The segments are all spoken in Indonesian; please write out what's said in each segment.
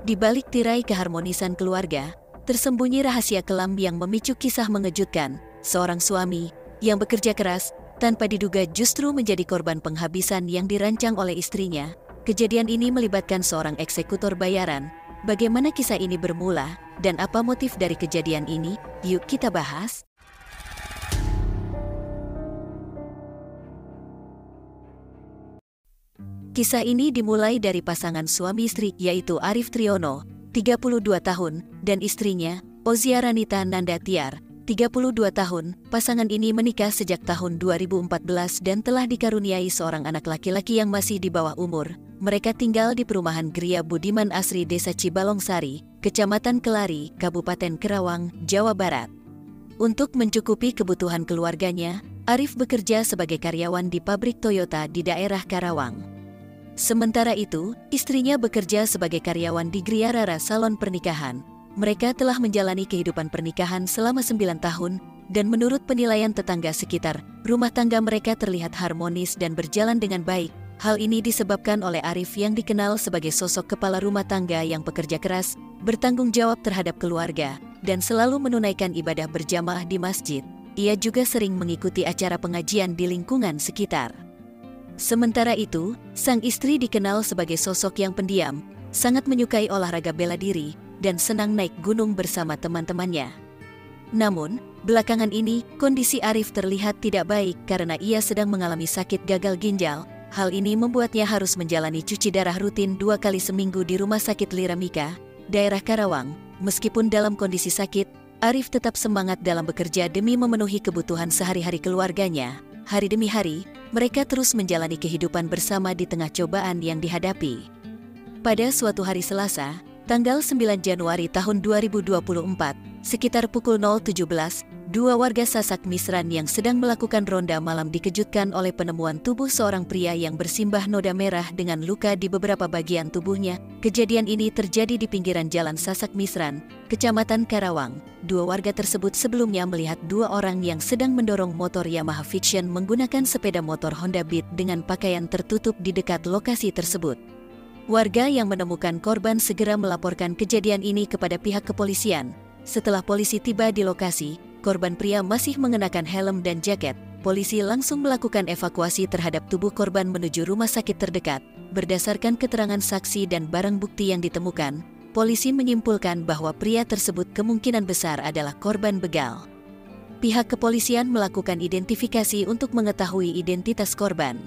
Di balik tirai keharmonisan keluarga, tersembunyi rahasia kelam yang memicu kisah mengejutkan. Seorang suami yang bekerja keras tanpa diduga justru menjadi korban penghabisan yang dirancang oleh istrinya. Kejadian ini melibatkan seorang eksekutor bayaran. Bagaimana kisah ini bermula dan apa motif dari kejadian ini? Yuk kita bahas. Kisah ini dimulai dari pasangan suami istri yaitu Arif Triono, 32 tahun, dan istrinya, Ozia Ranita Nandatiar, 32 tahun. Pasangan ini menikah sejak tahun 2014 dan telah dikaruniai seorang anak laki-laki yang masih di bawah umur. Mereka tinggal di perumahan Gria Budiman Asri Desa Cibalongsari, Kecamatan Kelari, Kabupaten Karawang, Jawa Barat. Untuk mencukupi kebutuhan keluarganya, Arif bekerja sebagai karyawan di pabrik Toyota di daerah Karawang. Sementara itu, istrinya bekerja sebagai karyawan di Gria Rara Salon Pernikahan. Mereka telah menjalani kehidupan pernikahan selama 9 tahun, dan menurut penilaian tetangga sekitar, rumah tangga mereka terlihat harmonis dan berjalan dengan baik. Hal ini disebabkan oleh Arif yang dikenal sebagai sosok kepala rumah tangga yang pekerja keras, bertanggung jawab terhadap keluarga, dan selalu menunaikan ibadah berjamaah di masjid. Ia juga sering mengikuti acara pengajian di lingkungan sekitar. Sementara itu, sang istri dikenal sebagai sosok yang pendiam, sangat menyukai olahraga bela diri, dan senang naik gunung bersama teman-temannya. Namun, belakangan ini, kondisi Arif terlihat tidak baik karena ia sedang mengalami sakit gagal ginjal. Hal ini membuatnya harus menjalani cuci darah rutin 2 kali seminggu di Rumah Sakit Liramika, daerah Karawang. Meskipun dalam kondisi sakit, Arif tetap semangat dalam bekerja demi memenuhi kebutuhan sehari-hari keluarganya. Hari demi hari, mereka terus menjalani kehidupan bersama di tengah cobaan yang dihadapi. Pada suatu hari Selasa, tanggal 9 Januari tahun 2024, sekitar pukul 0.17, 2 warga Sasak Misran yang sedang melakukan ronda malam dikejutkan oleh penemuan tubuh seorang pria yang bersimbah noda merah dengan luka di beberapa bagian tubuhnya. Kejadian ini terjadi di pinggiran Jalan Sasak Misran, Kecamatan Karawang. 2 warga tersebut sebelumnya melihat 2 orang yang sedang mendorong motor Yamaha Vision menggunakan sepeda motor Honda Beat dengan pakaian tertutup di dekat lokasi tersebut. Warga yang menemukan korban segera melaporkan kejadian ini kepada pihak kepolisian. Setelah polisi tiba di lokasi, korban pria masih mengenakan helm dan jaket. Polisi langsung melakukan evakuasi terhadap tubuh korban menuju rumah sakit terdekat. Berdasarkan keterangan saksi dan barang bukti yang ditemukan, polisi menyimpulkan bahwa pria tersebut kemungkinan besar adalah korban begal. Pihak kepolisian melakukan identifikasi untuk mengetahui identitas korban.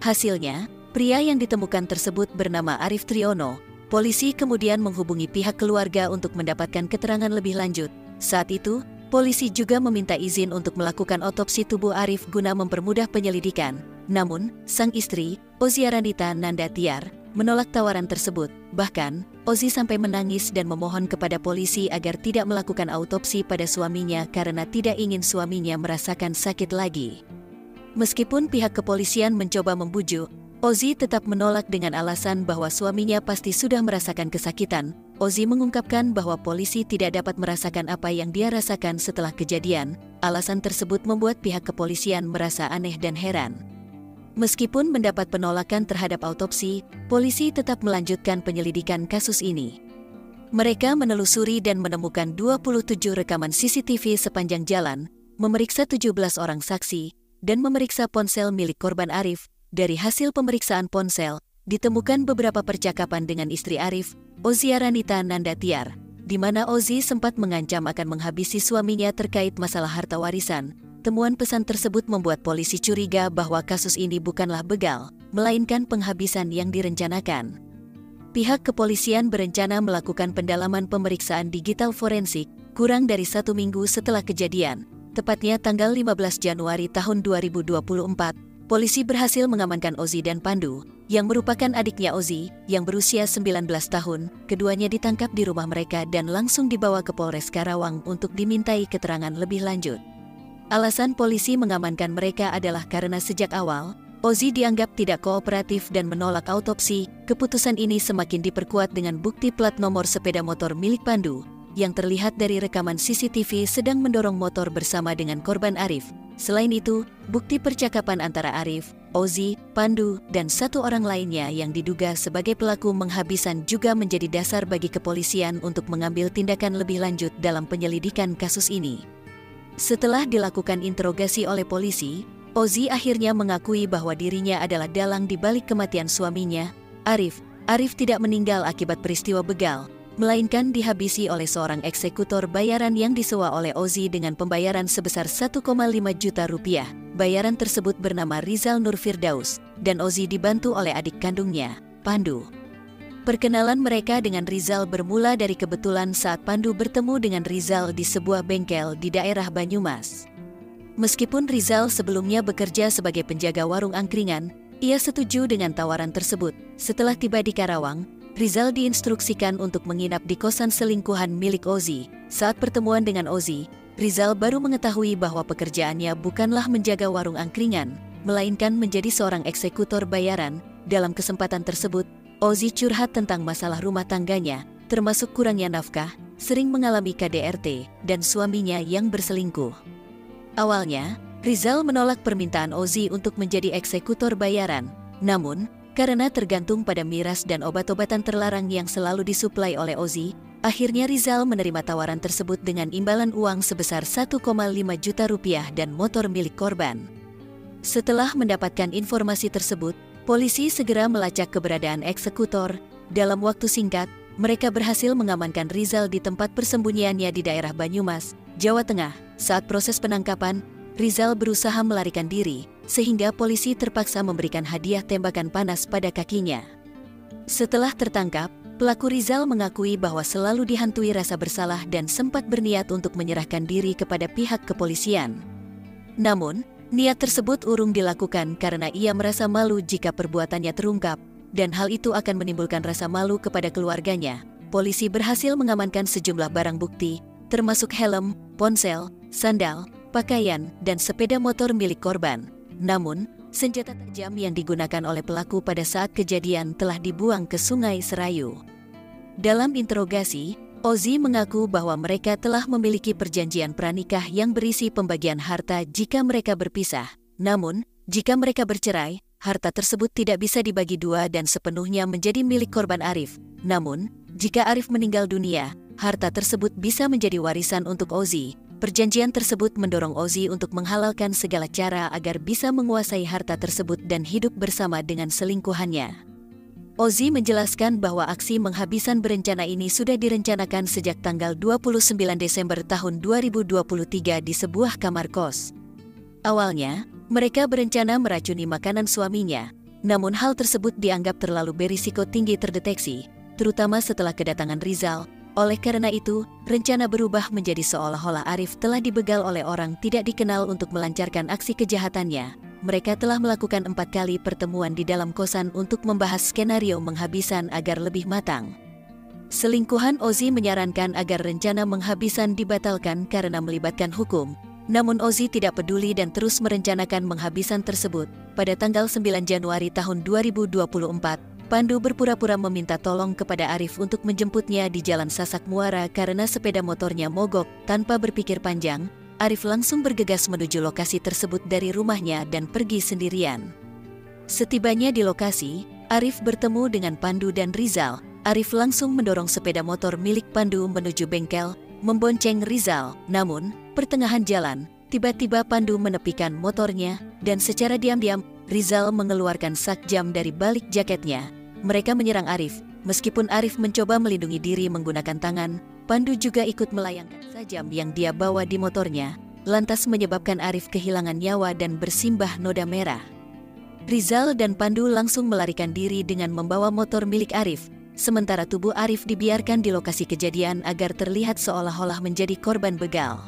Hasilnya, pria yang ditemukan tersebut bernama Arif Triono. Polisi kemudian menghubungi pihak keluarga untuk mendapatkan keterangan lebih lanjut. Saat itu, polisi juga meminta izin untuk melakukan otopsi tubuh Arif guna mempermudah penyelidikan. Namun, sang istri, Ozia Ranita Nandatiar, menolak tawaran tersebut. Bahkan, Ozi sampai menangis dan memohon kepada polisi agar tidak melakukan autopsi pada suaminya karena tidak ingin suaminya merasakan sakit lagi. Meskipun pihak kepolisian mencoba membujuk, Ozi tetap menolak dengan alasan bahwa suaminya pasti sudah merasakan kesakitan. Ozi mengungkapkan bahwa polisi tidak dapat merasakan apa yang dia rasakan setelah kejadian. Alasan tersebut membuat pihak kepolisian merasa aneh dan heran. Meskipun mendapat penolakan terhadap autopsi, polisi tetap melanjutkan penyelidikan kasus ini. Mereka menelusuri dan menemukan 27 rekaman CCTV sepanjang jalan, memeriksa 17 orang saksi, dan memeriksa ponsel milik korban Arif. Dari hasil pemeriksaan ponsel, ditemukan beberapa percakapan dengan istri Arif, Ozia Ranita Nandatiar, di mana Ozi sempat mengancam akan menghabisi suaminya terkait masalah harta warisan. Temuan pesan tersebut membuat polisi curiga bahwa kasus ini bukanlah begal, melainkan penghabisan yang direncanakan. Pihak kepolisian berencana melakukan pendalaman pemeriksaan digital forensik kurang dari 1 minggu setelah kejadian. Tepatnya tanggal 15 Januari tahun 2024, polisi berhasil mengamankan Ozi dan Pandu, yang merupakan adiknya Ozi, yang berusia 19 tahun. Keduanya ditangkap di rumah mereka dan langsung dibawa ke Polres Karawang untuk dimintai keterangan lebih lanjut. Alasan polisi mengamankan mereka adalah karena sejak awal, Ozi dianggap tidak kooperatif dan menolak autopsi. Keputusan ini semakin diperkuat dengan bukti plat nomor sepeda motor milik Pandu, yang terlihat dari rekaman CCTV sedang mendorong motor bersama dengan korban Arif. Selain itu, bukti percakapan antara Arif, Ozi, Pandu, dan satu orang lainnya yang diduga sebagai pelaku penghabisan juga menjadi dasar bagi kepolisian untuk mengambil tindakan lebih lanjut dalam penyelidikan kasus ini. Setelah dilakukan interogasi oleh polisi, Ozi akhirnya mengakui bahwa dirinya adalah dalang di balik kematian suaminya, Arif. Arif tidak meninggal akibat peristiwa begal, melainkan dihabisi oleh seorang eksekutor bayaran yang disewa oleh Ozi dengan pembayaran sebesar 1,5 juta rupiah. Bayaran tersebut bernama Rizal Nur Firdaus, dan Ozi dibantu oleh adik kandungnya, Pandu. Perkenalan mereka dengan Rizal bermula dari kebetulan saat Pandu bertemu dengan Rizal di sebuah bengkel di daerah Banyumas. Meskipun Rizal sebelumnya bekerja sebagai penjaga warung angkringan, ia setuju dengan tawaran tersebut. Setelah tiba di Karawang, Rizal diinstruksikan untuk menginap di kosan selingkuhan milik Ozi. Saat pertemuan dengan Ozi, Rizal baru mengetahui bahwa pekerjaannya bukanlah menjaga warung angkringan, melainkan menjadi seorang eksekutor bayaran. Dalam kesempatan tersebut, Ozi curhat tentang masalah rumah tangganya, termasuk kurangnya nafkah, sering mengalami KDRT, dan suaminya yang berselingkuh. Awalnya, Rizal menolak permintaan Ozi untuk menjadi eksekutor bayaran. Namun, karena tergantung pada miras dan obat-obatan terlarang yang selalu disuplai oleh Ozi, akhirnya Rizal menerima tawaran tersebut dengan imbalan uang sebesar 1,5 juta rupiah dan motor milik korban. Setelah mendapatkan informasi tersebut, polisi segera melacak keberadaan eksekutor. Dalam waktu singkat, mereka berhasil mengamankan Rizal di tempat persembunyiannya di daerah Banyumas, Jawa Tengah. Saat proses penangkapan, Rizal berusaha melarikan diri, sehingga polisi terpaksa memberikan hadiah tembakan panas pada kakinya. Setelah tertangkap, pelaku Rizal mengakui bahwa selalu dihantui rasa bersalah dan sempat berniat untuk menyerahkan diri kepada pihak kepolisian. Namun, niat tersebut urung dilakukan karena ia merasa malu jika perbuatannya terungkap, dan hal itu akan menimbulkan rasa malu kepada keluarganya. Polisi berhasil mengamankan sejumlah barang bukti, termasuk helm, ponsel, sandal, pakaian, dan sepeda motor milik korban. Namun, senjata tajam yang digunakan oleh pelaku pada saat kejadian telah dibuang ke Sungai Serayu. Dalam interogasi, Ozi mengaku bahwa mereka telah memiliki perjanjian pranikah yang berisi pembagian harta jika mereka berpisah. Namun, jika mereka bercerai, harta tersebut tidak bisa dibagi dua dan sepenuhnya menjadi milik korban Arif. Namun, jika Arif meninggal dunia, harta tersebut bisa menjadi warisan untuk Ozi. Perjanjian tersebut mendorong Ozi untuk menghalalkan segala cara agar bisa menguasai harta tersebut dan hidup bersama dengan selingkuhannya. Ozi menjelaskan bahwa aksi penghabisan berencana ini sudah direncanakan sejak tanggal 29 Desember tahun 2023 di sebuah kamar kos. Awalnya, mereka berencana meracuni makanan suaminya, namun hal tersebut dianggap terlalu berisiko tinggi terdeteksi, terutama setelah kedatangan Rizal. Oleh karena itu, rencana berubah menjadi seolah-olah Arif telah dibegal oleh orang tidak dikenal untuk melancarkan aksi kejahatannya. Mereka telah melakukan 4 kali pertemuan di dalam kosan untuk membahas skenario penghabisan agar lebih matang. Selingkuhan Ozi menyarankan agar rencana penghabisan dibatalkan karena melibatkan hukum. Namun Ozi tidak peduli dan terus merencanakan penghabisan tersebut. Pada tanggal 9 Januari tahun 2024, Pandu berpura-pura meminta tolong kepada Arif untuk menjemputnya di Jalan Sasak Muara karena sepeda motornya mogok. Tanpa berpikir panjang, Arif langsung bergegas menuju lokasi tersebut dari rumahnya dan pergi sendirian. Setibanya di lokasi, Arif bertemu dengan Pandu dan Rizal. Arif langsung mendorong sepeda motor milik Pandu menuju bengkel, membonceng Rizal. Namun, pertengahan jalan, tiba-tiba Pandu menepikan motornya, dan secara diam-diam, Rizal mengeluarkan sak jam dari balik jaketnya. Mereka menyerang Arif. Meskipun Arif mencoba melindungi diri menggunakan tangan, Pandu juga ikut melayangkan sajam yang dia bawa di motornya, lantas menyebabkan Arif kehilangan nyawa dan bersimbah noda merah. Rizal dan Pandu langsung melarikan diri dengan membawa motor milik Arif, sementara tubuh Arif dibiarkan di lokasi kejadian agar terlihat seolah-olah menjadi korban begal.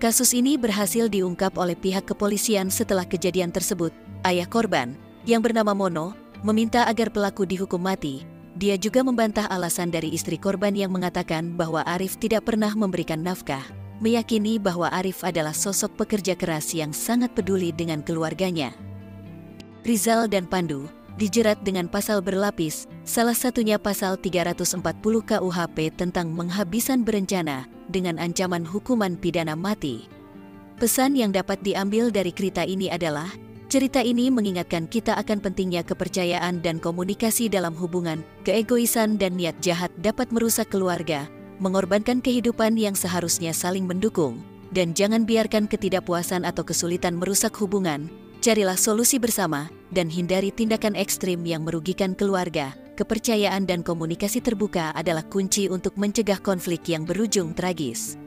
Kasus ini berhasil diungkap oleh pihak kepolisian setelah kejadian tersebut. Ayah korban, yang bernama Mono, meminta agar pelaku dihukum mati. Dia juga membantah alasan dari istri korban yang mengatakan bahwa Arif tidak pernah memberikan nafkah, meyakini bahwa Arif adalah sosok pekerja keras yang sangat peduli dengan keluarganya. Rizal dan Pandu dijerat dengan pasal berlapis, salah satunya pasal 340 KUHP tentang penghabisan berencana dengan ancaman hukuman pidana mati. Pesan yang dapat diambil dari cerita ini adalah, cerita ini mengingatkan kita akan pentingnya kepercayaan dan komunikasi dalam hubungan. Keegoisan dan niat jahat dapat merusak keluarga, mengorbankan kehidupan yang seharusnya saling mendukung. Dan jangan biarkan ketidakpuasan atau kesulitan merusak hubungan. Carilah solusi bersama, dan hindari tindakan ekstrim yang merugikan keluarga. Kepercayaan dan komunikasi terbuka adalah kunci untuk mencegah konflik yang berujung tragis.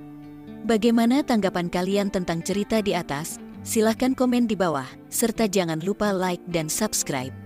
Bagaimana tanggapan kalian tentang cerita di atas? Silahkan komen di bawah, serta jangan lupa like dan subscribe.